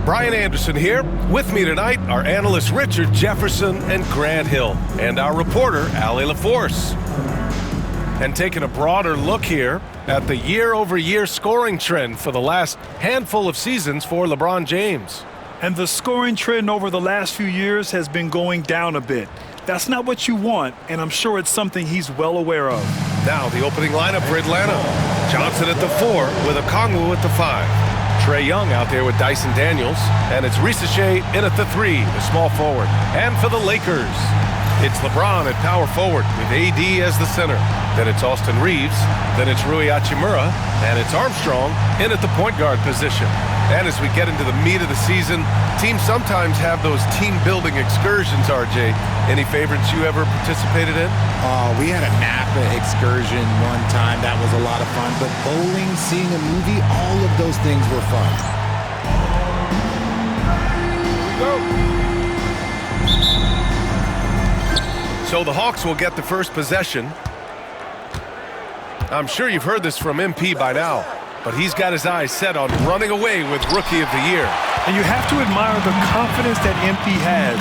Brian Anderson here. With me tonight are analysts Richard Jefferson and Grant Hill, and our reporter, Allie LaForce. And taking a broader look here at the year-over-year scoring trend for the last handful of seasons for LeBron James. And the scoring trend over the last few years has been going down a bit. That's not what you want, and I'm sure it's something he's well aware of. Now the opening lineup for Atlanta. Johnson at the 4 with Okongwu at the 5. Trae Young out there with Dyson Daniels, and it's Risache in at the 3, the small forward. And for the Lakers, it's LeBron at power forward with AD as the center. Then it's Austin Reeves, then it's Rui Hachimura, and it's Armstrong in at the point guard position. And as we get into the meat of the season, teams sometimes have those team-building excursions, RJ. Any favorites you ever participated in? We had a Napa excursion one time. That was a lot of fun. But bowling, seeing a movie, all of those things were fun. So the Hawks will get the first possession. I'm sure you've heard this from MP by now, but he's got his eyes set on running away with Rookie of the Year. And you have to admire the confidence that MP has.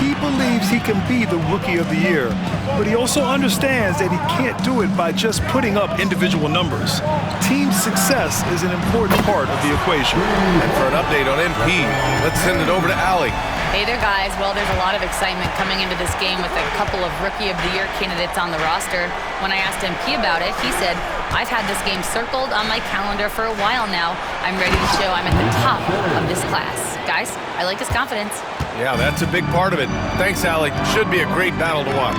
He believes he can be the Rookie of the Year, but he also understands that he can't do it by just putting up individual numbers. Team success is an important part of the equation. And for an update on MP, let's send it over to Allie. Hey there, guys. Well, there's a lot of excitement coming into this game with a couple of Rookie of the Year candidates on the roster. When I asked MP about it, he said, I've had this game circled on my calendar for a while now. I'm ready to show I'm at the top of this class. Guys, I like his confidence. Yeah, that's a big part of it. Thanks, Allie. Should be a great battle to watch.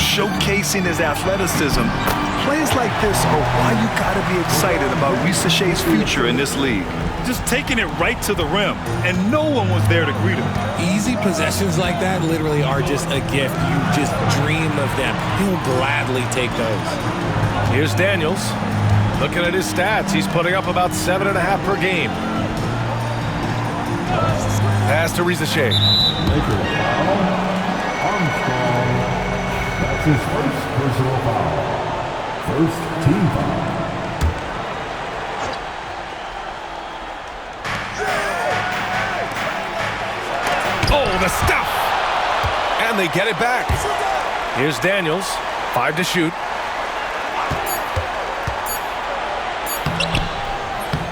Showcasing his athleticism. Plays like this are why you gotta be excited about Risache's future in this league. Just taking it right to the rim, and no one was there to greet him. Easy possessions like that literally are just a gift. You just dream of them. He'll gladly take those. Here's Daniels. Looking at his stats, he's putting up about 7.5 per game. Pass to Risache. Armstrong. That's his first personal foul. First team foul. Oh, the stuff! And they get it back. Here's Daniels. 5 to shoot.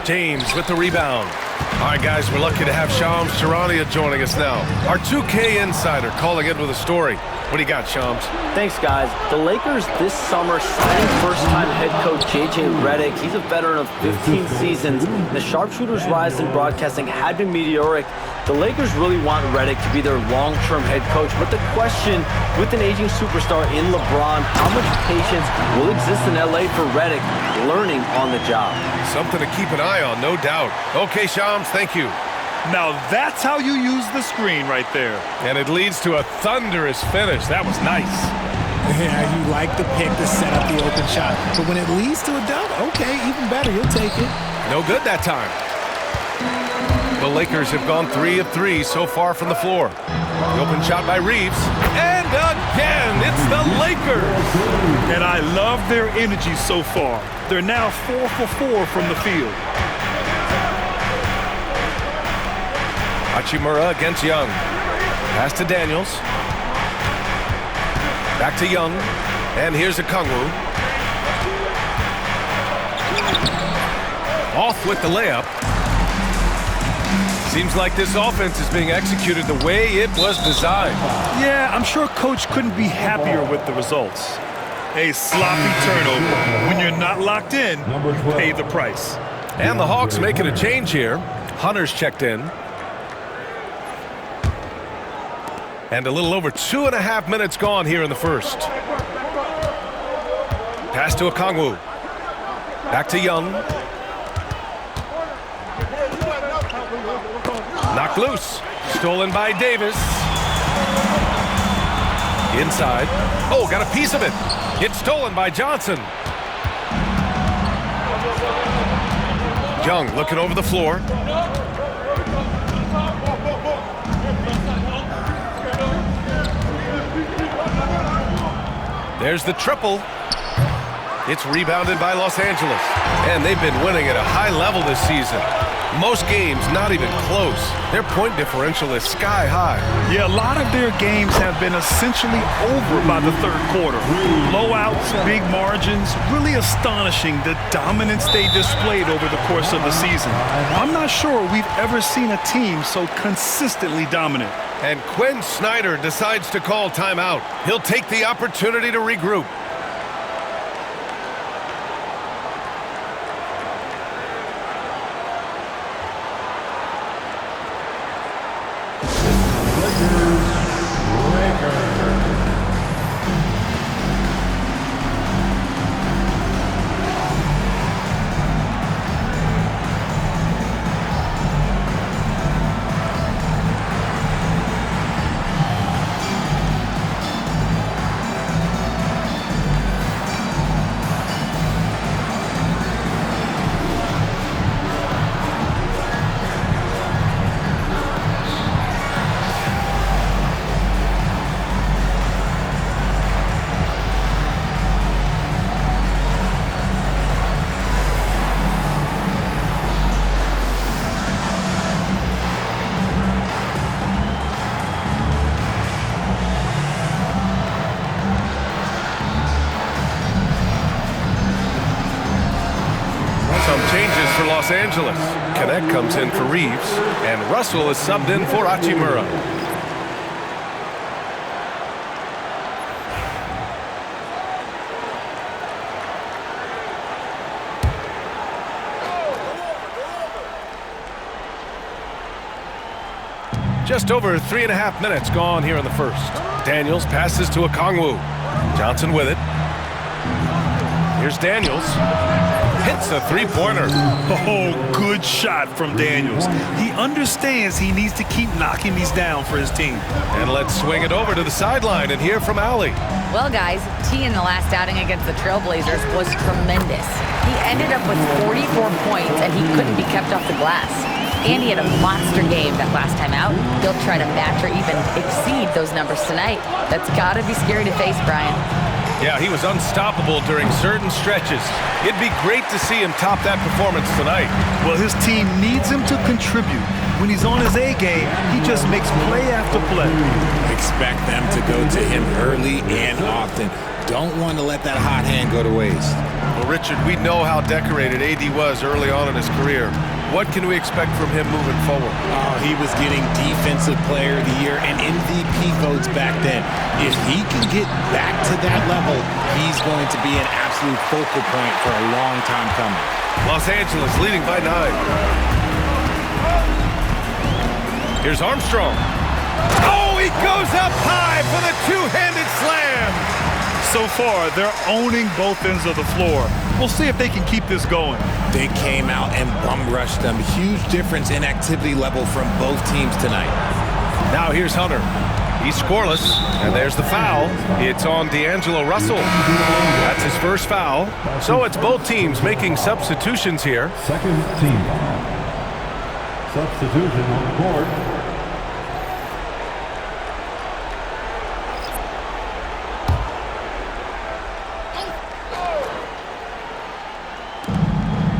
James with the rebound. All right, guys, we're lucky to have Shams Charania joining us now. Our 2K insider calling in with a story. What do you got, Shams? Thanks, guys. The Lakers this summer signed first-time head coach J.J. Redick. He's a veteran of 15 seasons. The sharpshooter's rise in broadcasting had been meteoric. The Lakers really want Redick to be their long-term head coach, but the question, with an aging superstar in LeBron, how much patience will exist in L.A. for Redick learning on the job? Something to keep an eye on, no doubt. Okay, Shams, thank you. Now that's how you use the screen right there. And it leads to a thunderous finish. That was nice. Yeah, you like the pick to set up the open shot. But when it leads to a dunk, okay, even better, you'll take it. No good that time. The Lakers have gone 3 of 3 so far from the floor. The open shot by Reeves. And again, it's the Lakers. And I love their energy so far. They're now 4 for 4 from the field. Hachimura against Young. Pass to Daniels. Back to Young. And here's Okongwu. Off with the layup. Seems like this offense is being executed the way it was designed. Yeah, I'm sure Coach couldn't be happier with the results. A sloppy turnover. When you're not locked in, pay the price. And the Hawks making a change here. Hunter's checked in. And a little over 2.5 minutes gone here in the first. Pass to Okongwu. Back to Young. Knocked loose. Stolen by Davis. Inside. Oh, got a piece of it. It's stolen by Johnson. Young looking over the floor. There's the triple. It's rebounded by Los Angeles. And they've been winning at a high level this season. Most games not even close. Their point differential is sky high. Yeah, a lot of their games have been essentially over by the third quarter. Blowouts, big margins, really astonishing the dominance they displayed over the course of the season. I'm not sure we've ever seen a team so consistently dominant. And Quinn Snyder decides to call timeout. He'll take the opportunity to regroup. Changes for Los Angeles. Connect comes in for Reeves, and Russell is subbed in for Hachimura. Just over 3.5 minutes gone here in the first. Daniels passes to Okongwu. Johnson with it. Here's Daniels. Hits a three-pointer. Oh, good shot from Daniels. He understands he needs to keep knocking these down for his team. And let's swing it over to the sideline and hear from Allie. Well, guys, T in the last outing against the Trailblazers was tremendous. He ended up with 44 points, and he couldn't be kept off the glass. And he had a monster game that last time out. He'll try to match or even exceed those numbers tonight. That's got to be scary to face, Brian. Yeah, he was unstoppable during certain stretches. It'd be great to see him top that performance tonight. Well, his team needs him to contribute. When he's on his A game, he just makes play after play. Expect them to go to him early and often. Don't want to let that hot hand go to waste. Well, Richard, we know how decorated AD was early on in his career. What can we expect from him moving forward? Oh, he was getting Defensive Player of the Year and MVP votes back then. If he can get back to that level, he's going to be an absolute focal point for a long time coming. Los Angeles leading by 9. Here's Armstrong. Oh, he goes up high for the two-handed slam. So far, they're owning both ends of the floor. We'll see if they can keep this going. They came out and bum rushed them. Huge difference in activity level from both teams tonight. Now here's Hunter. He's scoreless, and there's the foul. It's on D'Angelo Russell. That's his first foul. So it's both teams making substitutions here. Second team foul. Substitution on the court.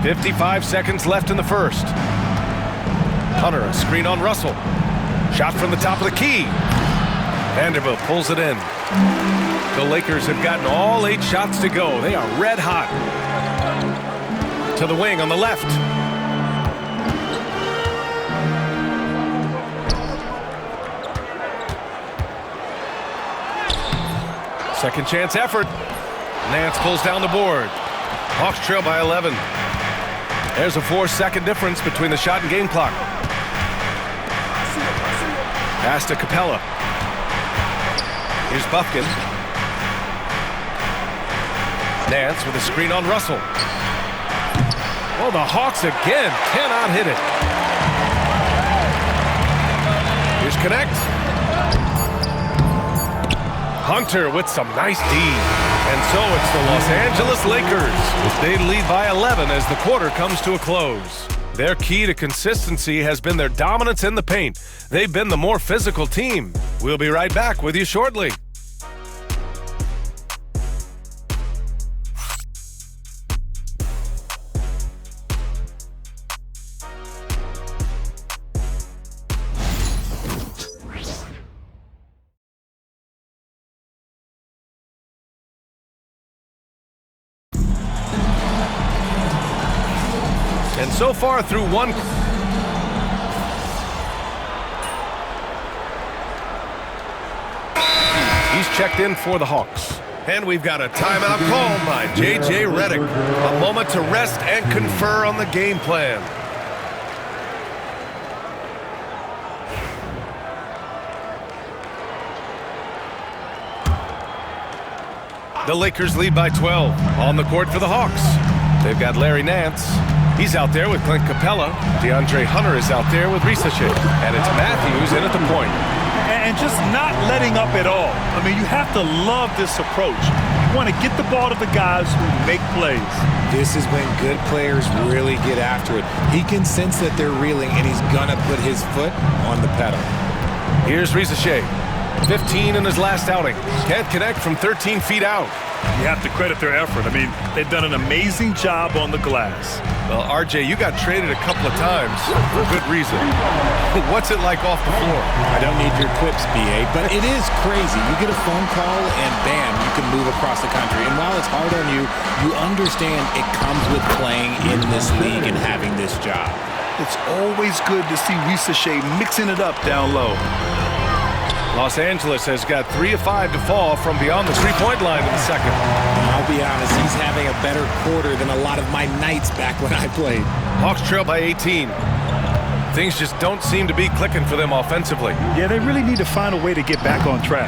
.55 seconds left in the first. Hunter, a screen on Russell. Shot from the top of the key. Vanderbilt pulls it in. The Lakers have gotten all 8 shots to go. They are red hot. To the wing on the left. Second chance effort. Nance pulls down the board. Hawks trail by 11. There's a 4-second difference between the shot and game clock. Pass to Capella. Here's Buffkin. Nance with a screen on Russell. Oh, the Hawks again cannot hit it. Here's Connect. Hunter with some nice D. And so it's the Los Angeles Lakers. They lead by 11 as the quarter comes to a close. Their key to consistency has been their dominance in the paint. They've been the more physical team. We'll be right back with you shortly. And so far through one... He's checked in for the Hawks. And we've got a timeout called by J.J. Redick. A moment to rest and confer on the game plan. The Lakers lead by 12. On the court for the Hawks. They've got Larry Nance. He's out there with Clint Capella. DeAndre Hunter is out there with Risache. And it's Matthews in at the point. And just not letting up at all. I mean, you have to love this approach. You want to get the ball to the guys who make plays. This is when good players really get after it. He can sense that they're reeling, and he's going to put his foot on the pedal. Here's Risache. 15 in his last outing. Can't connect from 13 feet out. You have to credit their effort. I mean, they've done an amazing job on the glass. Well, RJ, you got traded a couple of times for good reason. What's it like off the floor? I don't need your quips, BA, but it is crazy. You get a phone call and bam, you can move across the country. And while it's hard on you, you understand it comes with playing in this league and having this job. It's always good to see Risache mixing it up down low. Los Angeles has got 3 of 5 to fall from beyond the three-point line in the second. I'll be honest, he's having a better quarter than a lot of my nights back when I played. Hawks trail by 18. Things just don't seem to be clicking for them offensively. Yeah, they really need to find a way to get back on track.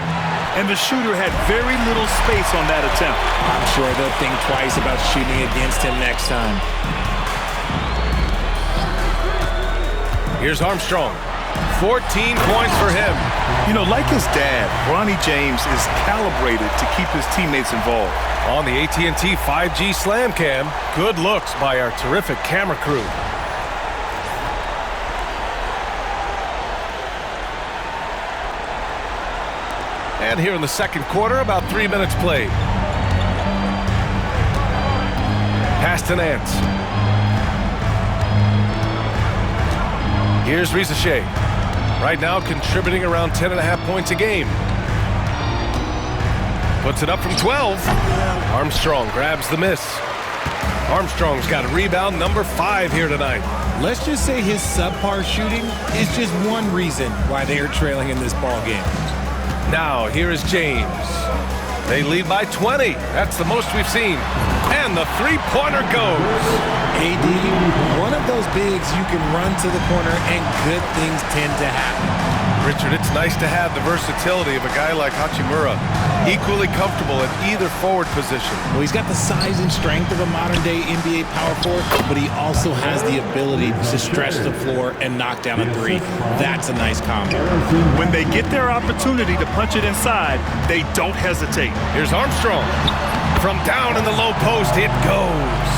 And the shooter had very little space on that attempt. I'm sure they'll think twice about shooting against him next time. Here's Armstrong. 14 points for him. You know, like his dad, Bronny James is calibrated to keep his teammates involved. On the AT&T 5G Slam Cam, good looks by our terrific camera crew. And here in the second quarter, about 3 minutes played. Pass to Nance. Here's Risache. Right now contributing around 10.5 points a game. Puts it up from 12. Armstrong grabs the miss. Armstrong's got rebound number 5 here tonight. Let's just say his subpar shooting is just one reason why they are trailing in this ball game. Now here is James. They lead by 20. That's the most we've seen. And the three-pointer goes. AD, one of those bigs you can run to the corner and good things tend to happen. Richard, it's nice to have the versatility of a guy like Hachimura. Equally comfortable at either forward position. Well, he's got the size and strength of a modern-day NBA power forward, but he also has the ability to stretch the floor and knock down a three. That's a nice combo. When they get their opportunity to punch it inside, they don't hesitate. Here's Armstrong. From down in the low post, it goes.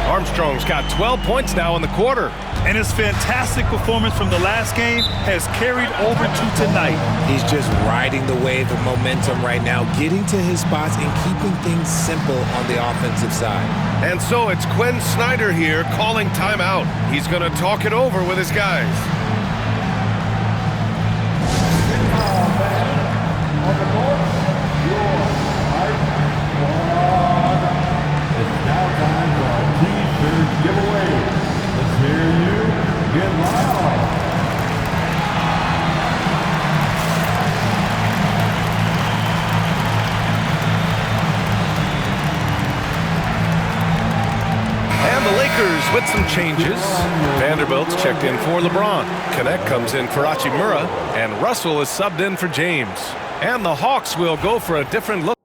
Armstrong's got 12 points now in the quarter. And his fantastic performance from the last game has carried over to tonight. He's just riding the wave of momentum right now, getting to his spots and keeping things simple on the offensive side. And so it's Quinn Snyder here calling timeout. He's going to talk it over with his guys. It's now time for our T-shirt giveaway. Let's hear you get loud. And the Lakers with some changes. Vanderbilt's checked in for LeBron. Connect comes in for Hachimura. And Russell is subbed in for James. And the Hawks will go for a different look.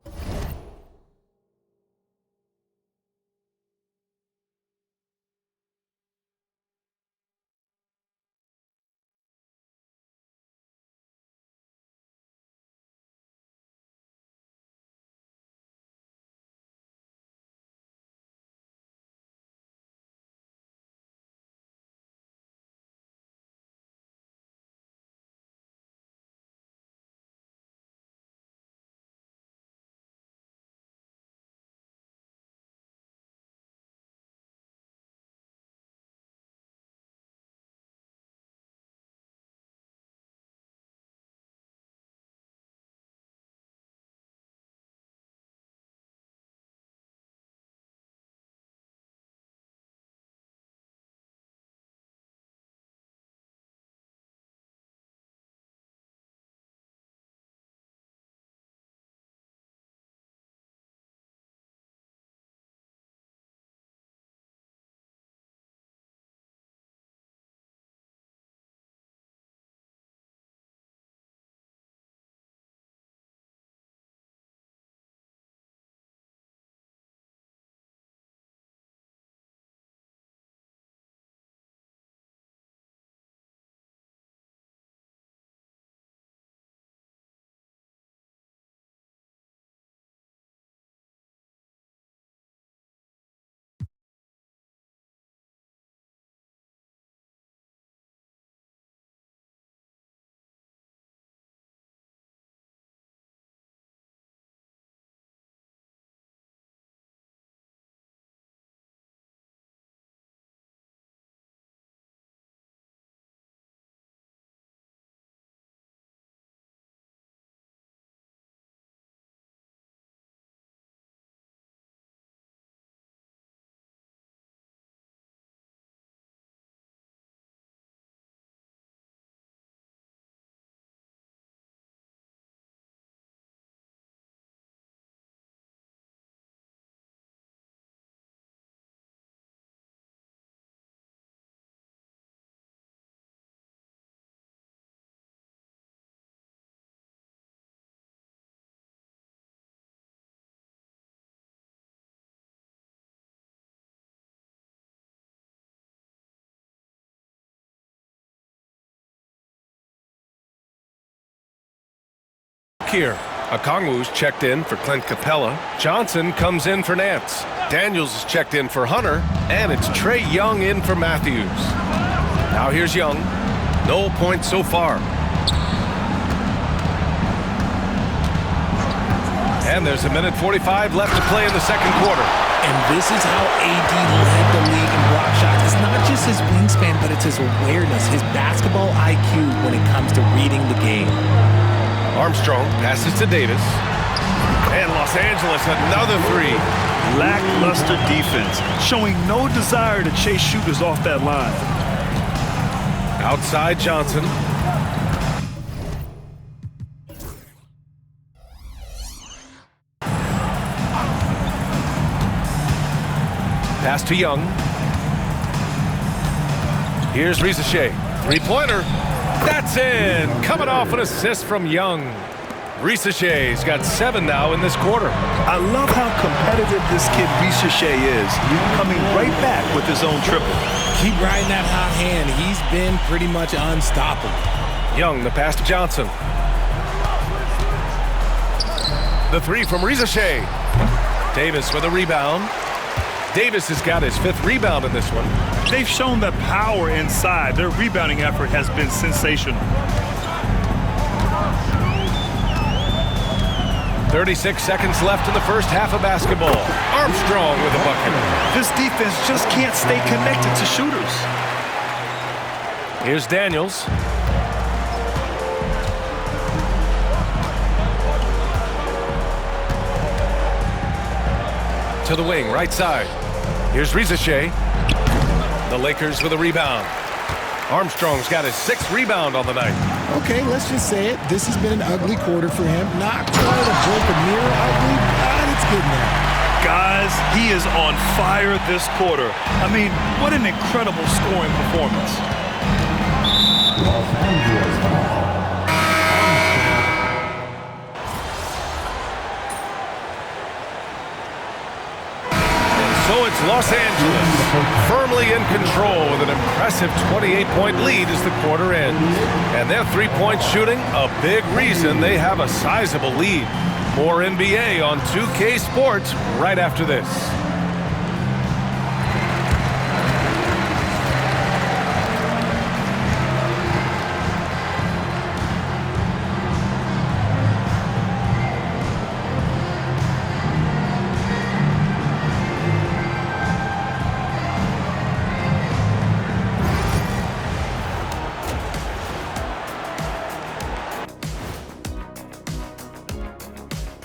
here. Okongwu's checked in for Clint Capella. Johnson comes in for Nance. Daniels is checked in for Hunter. And it's Trae Young in for Matthews. Now here's Young. No points so far. And there's 1:45 left to play in the second quarter. And this is how AD led the league in block shots. It's not just his wingspan, but it's his awareness, his basketball IQ when it comes to reading the game. Armstrong passes to Davis. And Los Angeles, another three. Lackluster defense, showing no desire to chase shooters off that line. Outside Johnson. Pass to Young. Here's Risache. Three-pointer. That's in. Coming off an assist from Young. Risache's got 7 now in this quarter. I love how competitive this kid Risache is, coming right back with his own triple. Keep riding that hot hand. He's been pretty much unstoppable. Young, the pass to Johnson. The three from Risache. Davis with a rebound. Davis has got his 5th rebound in this one. They've shown that power inside. Their rebounding effort has been sensational. 36 seconds left in the first half of basketball. Armstrong with a bucket. This defense just can't stay connected to shooters. Here's Daniels. To the wing, right side. Here's Risache. The Lakers with a rebound. Armstrong's got his 6th rebound on the night. Okay, let's just say it. This has been an ugly quarter for him. Not quite a broken mirror ugly, but it's getting there. Guys, he is on fire this quarter. I mean, what an incredible scoring performance. Los Angeles foul. So it's Los Angeles firmly in control with an impressive 28-point lead as the quarter ends. And their three-point shooting, a big reason they have a sizable lead. More NBA on 2K Sports right after this.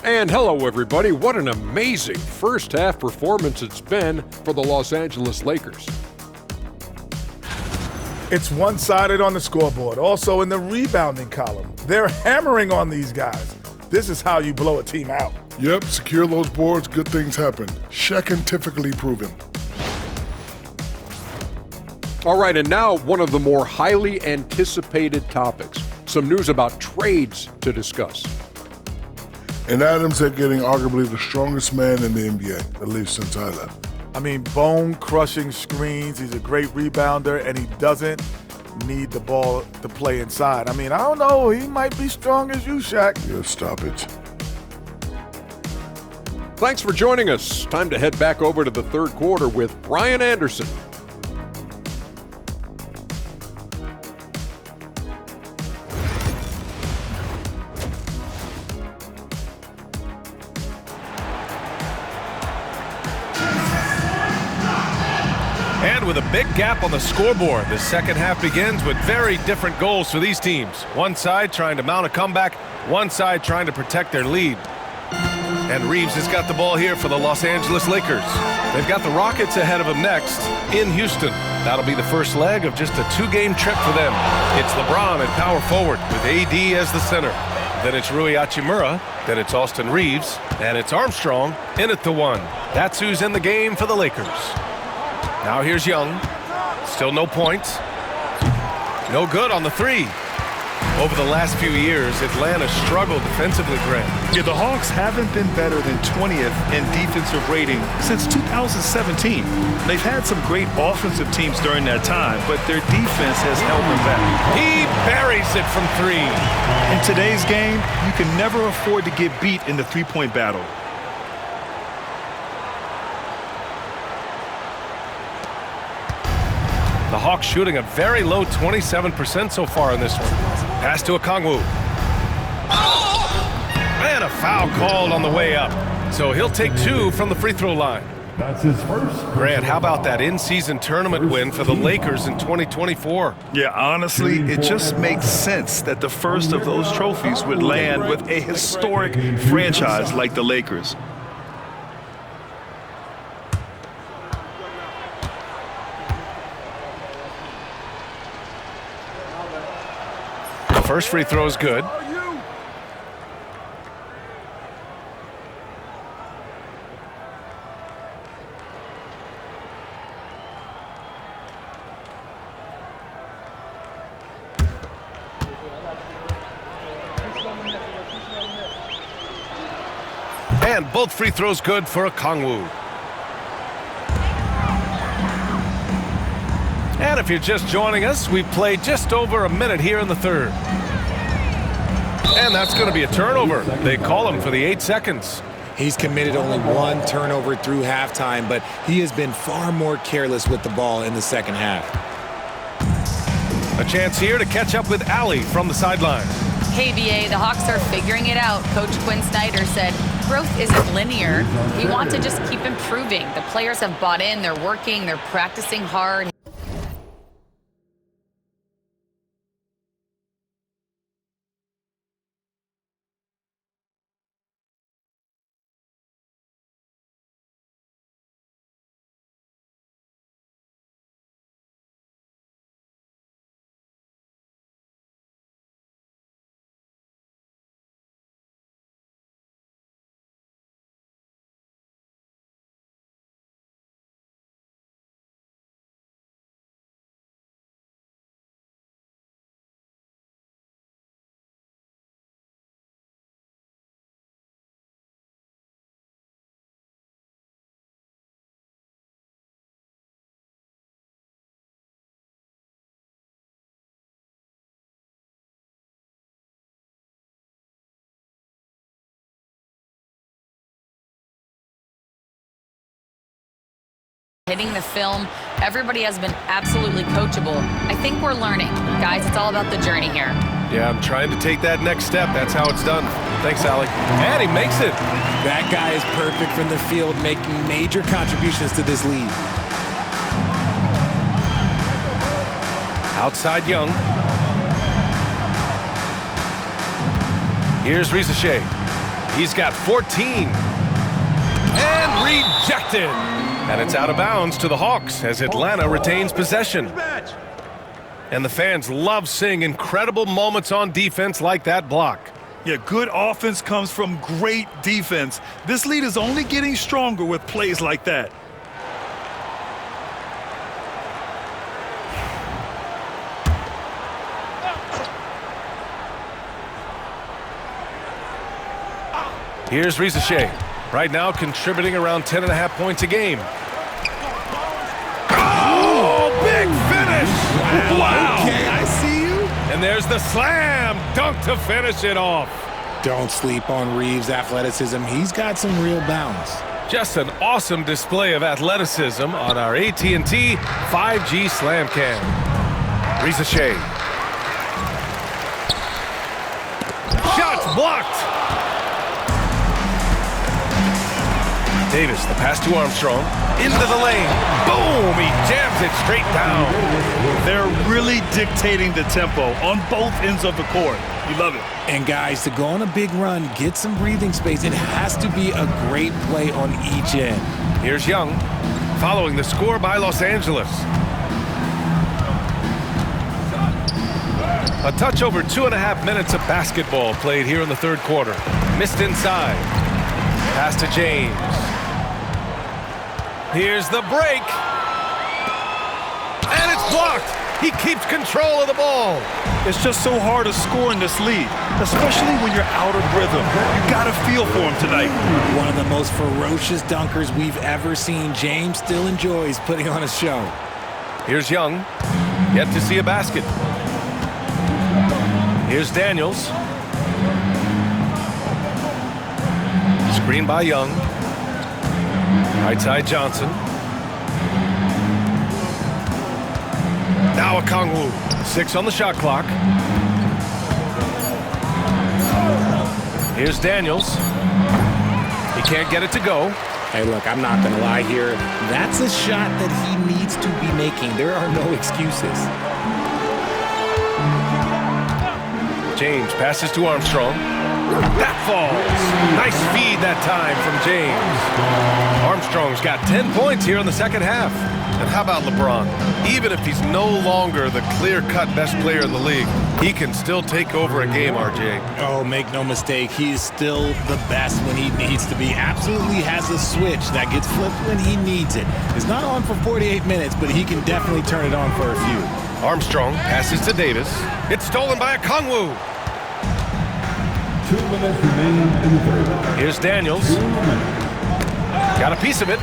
And hello, everybody. What an amazing first half performance it's been for the Los Angeles Lakers. It's one-sided on the scoreboard, also in the rebounding column. They're hammering on these guys. This is how you blow a team out. Yep, secure those boards, good things happen. Scientifically proven. All right, and now one of the more highly anticipated topics. Some news about trades to discuss. And Adams, they're getting arguably the strongest man in the NBA, at least since I left. I mean, bone-crushing screens. He's a great rebounder, and he doesn't need the ball to play inside. I mean, I don't know. He might be strong as you, Shaq. Yeah, stop it. Thanks for joining us. Time to head back over to the third quarter with Brian Anderson. And with a big gap on the scoreboard, the second half begins with very different goals for these teams. One side trying to mount a comeback, one side trying to protect their lead. And Reeves has got the ball here for the Los Angeles Lakers. They've got the Rockets ahead of them next in Houston. That'll be the first leg of just a 2-game trip for them. It's LeBron at power forward with AD as the center. Then it's Rui Hachimura, then it's Austin Reeves, and it's Armstrong in at the 1. That's who's in the game for the Lakers. Now here's Young. Still no points. No good on the 3. Over the last few years, Atlanta struggled defensively, Grant. Yeah, the Hawks haven't been better than 20th in defensive rating since 2017. They've had some great offensive teams during that time, but their defense has held them back. He buries it from 3. In today's game, you can never afford to get beat in the three-point battle. The Hawks shooting a very low 27% so far in this one. Pass to Okongwu. And a foul called on the way up. So he'll take 2 from the free throw line. That's his first. Grant, how about that in-season tournament win for the Lakers in 2024? Yeah, honestly, it just makes sense that the first of those trophies would land with a historic franchise like the Lakers. The first free throw is good. And both free throws good for Okongwu. And if you're just joining us, we've played just over a minute here in the third. And that's going to be a turnover. They call him for the 8 seconds. He's committed only 1 turnover through halftime, but he has been far more careless with the ball in the second half. A chance here to catch up with Allie from the sideline. Hey, BA, the Hawks are figuring it out. Coach Quinn Snyder said growth isn't linear. We want to just keep improving. The players have bought in. They're working. They're practicing hard. Hitting the film, everybody has been absolutely coachable. I think we're learning. Guys, it's all about the journey here. Yeah, I'm trying to take that next step. That's how it's done. Thanks, Allie. And he makes it. That guy is perfect from the field, making major contributions to this lead. Outside Young. Here's Risache. He's got 14. And rejected. And it's out of bounds to the Hawks as Atlanta retains possession. And the fans love seeing incredible moments on defense like that block. Yeah, good offense comes from great defense. This lead is only getting stronger with plays like that. Here's Risache. Right now contributing around 10.5 points a game. Oh, big finish! Wow! Okay, I see you. And there's the slam dunk to finish it off. Don't sleep on Reeves' athleticism. He's got some real bounce. Just an awesome display of athleticism on our AT&T 5G Slam Cam. Risache. Shots blocked! Davis, the pass to Armstrong, into the lane. Boom! He jams it straight down. They're really dictating the tempo on both ends of the court. You love it. And guys, to go on a big run, get some breathing space, it has to be a great play on each end. Here's Young, following the score by Los Angeles. A touch over 2.5 minutes of basketball played here in the third quarter. Missed inside. Pass to James. Here's the break. And it's blocked. He keeps control of the ball. It's just so hard to score in this league, especially when you're out of rhythm. You got to feel for him tonight. One of the most ferocious dunkers we've ever seen. James still enjoys putting on a show. Here's Young. Yet to see a basket. Here's Daniels. Screen by Young. Right side Johnson. Now Okongwu. 6 on the shot clock. Here's Daniels. He can't get it to go. Hey, look, I'm not going to lie here. That's a shot that he needs to be making. There are no excuses. James passes to Armstrong. That falls. Nice feed that time from James. Armstrong's got 10 points here in the second half. And how about LeBron? Even if he's no longer the clear-cut best player in the league, he can still take over a game, RJ. Oh, make no mistake, he's still the best when he needs to be. Absolutely has a switch that gets flipped when he needs it. It's not on for 48 minutes, but he can definitely turn it on for a few. Armstrong passes to Davis. It's stolen by Okongwu. 2 minutes remaining in the third. Here's Daniels. Got a piece of it.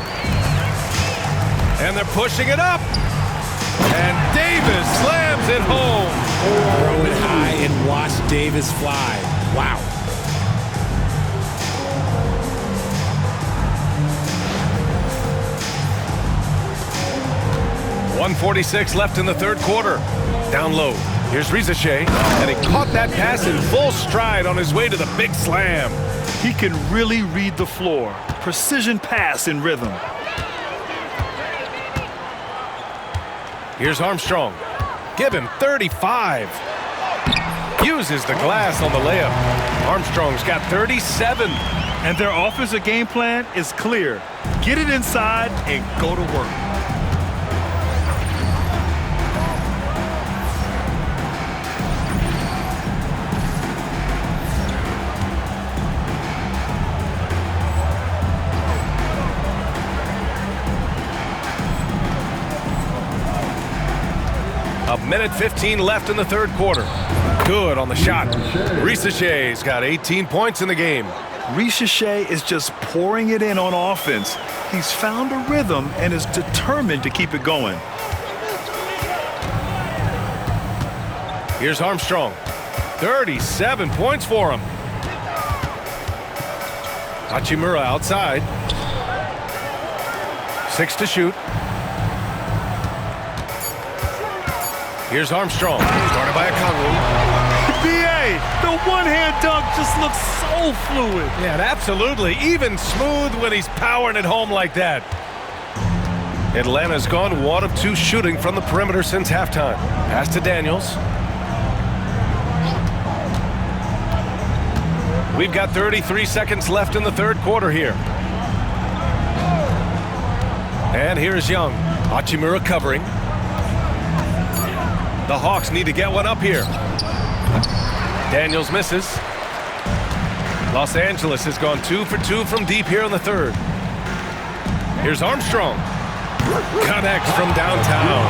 And they're pushing it up. And Davis slams it home. Throw it high and watch Davis fly. Wow. .146 left in the third quarter. Down low. Here's Rizachet, and he caught that pass in full stride on his way to the big slam. He can really read the floor. Precision pass in rhythm. Here's Armstrong. Give him 35. Uses the glass on the layup. Armstrong's got 37. And their offensive game plan is clear. Get it inside and go to work. A minute 15 left in the third quarter. Good on the shot. Rizachet's got 18 points in the game. Rizachet is just pouring it in on offense. He's found a rhythm and is determined to keep it going. Here's Armstrong. 37 points for him. Hachimura outside. 6 to shoot. Here's Armstrong, started by Okongwu. B.A., the one-hand dunk just looks so fluid. Yeah, absolutely. Even smooth when he's powering it home like that. Atlanta's gone 1 of 2 shooting from the perimeter since halftime. Pass to Daniels. We've got 33 seconds left in the third quarter here. And here's Young. Hachimura covering. The Hawks need to get one up here. Daniels misses. Los Angeles has gone 2 for 2 from deep here in the third. Here's Armstrong. Connects from downtown.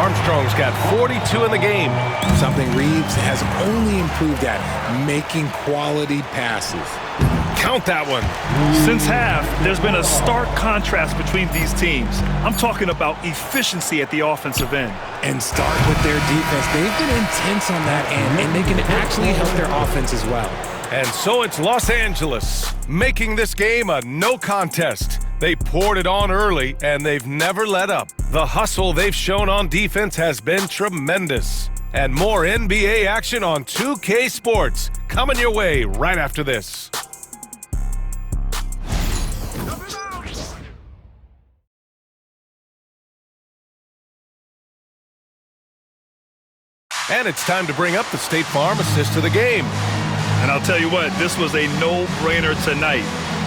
Armstrong's got 42 in the game. Something Reeves has only improved at, making quality passes. Count that one. Since half, there's been a stark contrast between these teams. I'm talking about efficiency at the offensive end. And start with their defense. They've been intense on that end, and they can actually help their offense as well. And so it's Los Angeles, making this game a no contest. They poured it on early, and they've never let up. The hustle they've shown on defense has been tremendous. And more NBA action on 2K Sports coming your way right after this. And it's time to bring up the State Farm assist to the game. And I'll tell you what, this was a no-brainer tonight.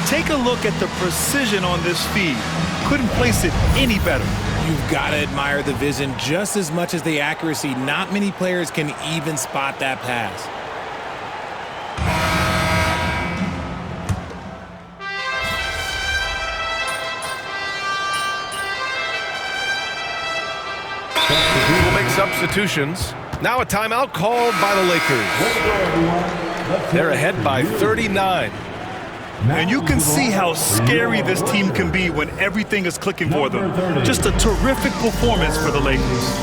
Take a look at the precision on this feed. Couldn't place it any better. You've got to admire the vision just as much as the accuracy. Not many players can even spot that pass. We'll make substitutions. Now a timeout called by the Lakers. They're ahead by 39. And you can see how scary this team can be when everything is clicking for them. Just a terrific performance for the Lakers.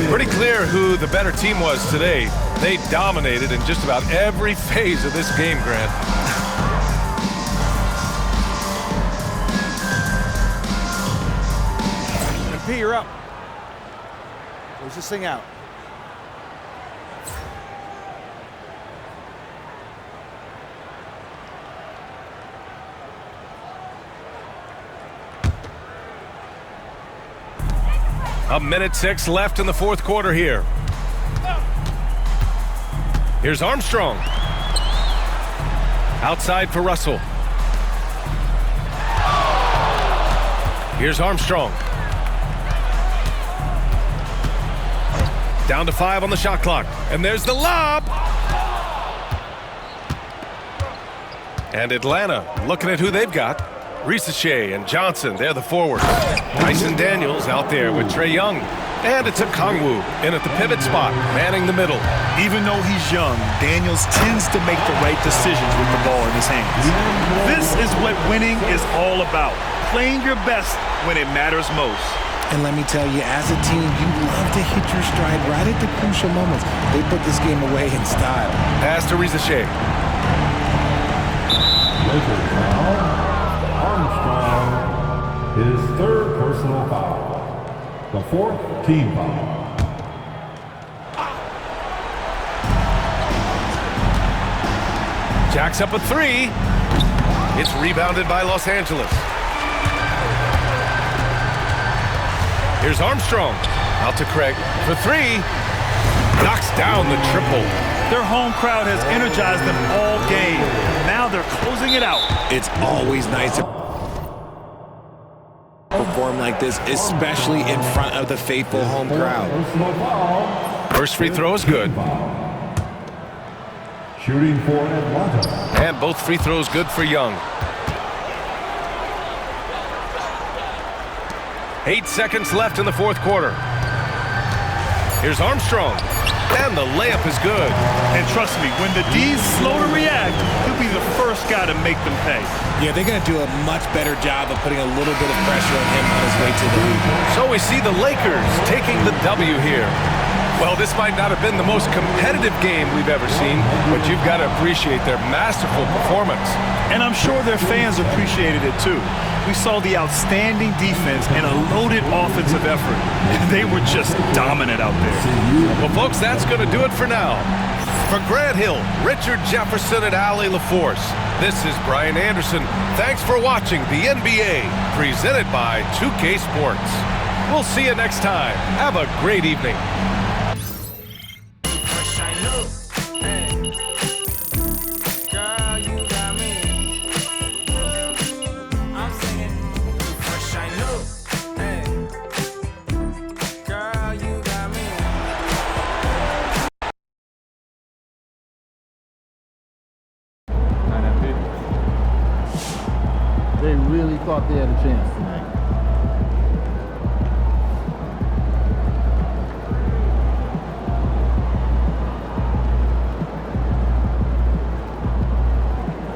Pretty clear who the better team was today. They dominated in just about every phase of this game, Grant. MP, you're up. Close this thing out. A minute 6 left in the fourth quarter here. Here's Armstrong. Outside for Russell. Here's Armstrong. Down to 5 on the shot clock. And there's the lob. And Atlanta looking at who they've got. Risache and Johnson, they're the forwards. Dyson Daniels out there with Trae Young. And it's a Kongwu in at the pivot spot, manning the middle. Even though he's young, Daniels tends to make the right decisions with the ball in his hands. This is what winning is all about. Playing your best when it matters most. And let me tell you, as a team, you love to hit your stride right at the crucial moments. They put this game away in style. Pass to Risache. Lakers foul. Armstrong, his third personal foul. The fourth team foul. Jacks up a 3. It's rebounded by Los Angeles. Here's Armstrong. Out to Craig for 3. Knocks down the triple. Their home crowd has energized them all game. Now they're closing it out. It's always nice to perform like this, especially in front of the faithful home crowd. First free throw is good. Shooting for Atlanta. And both free throws good for Young. 8 seconds left in the fourth quarter. Here's Armstrong. And the layup is good. And trust me, when the D's slow to react, he'll be the first guy to make them pay. Yeah, they're going to do a much better job of putting a little bit of pressure on him on his way to the lead. So we see the Lakers taking the W here. Well, this might not have been the most competitive game we've ever seen, but you've got to appreciate their masterful performance. And I'm sure their fans appreciated it too. We saw the outstanding defense and a loaded offensive effort. They were just dominant out there. Well, folks, that's going to do it for now. For Grant Hill, Richard Jefferson, and Allie LaForce, this is Brian Anderson. Thanks for watching the NBA, presented by 2K Sports. We'll see you next time. Have a great evening. They really thought they had a chance tonight.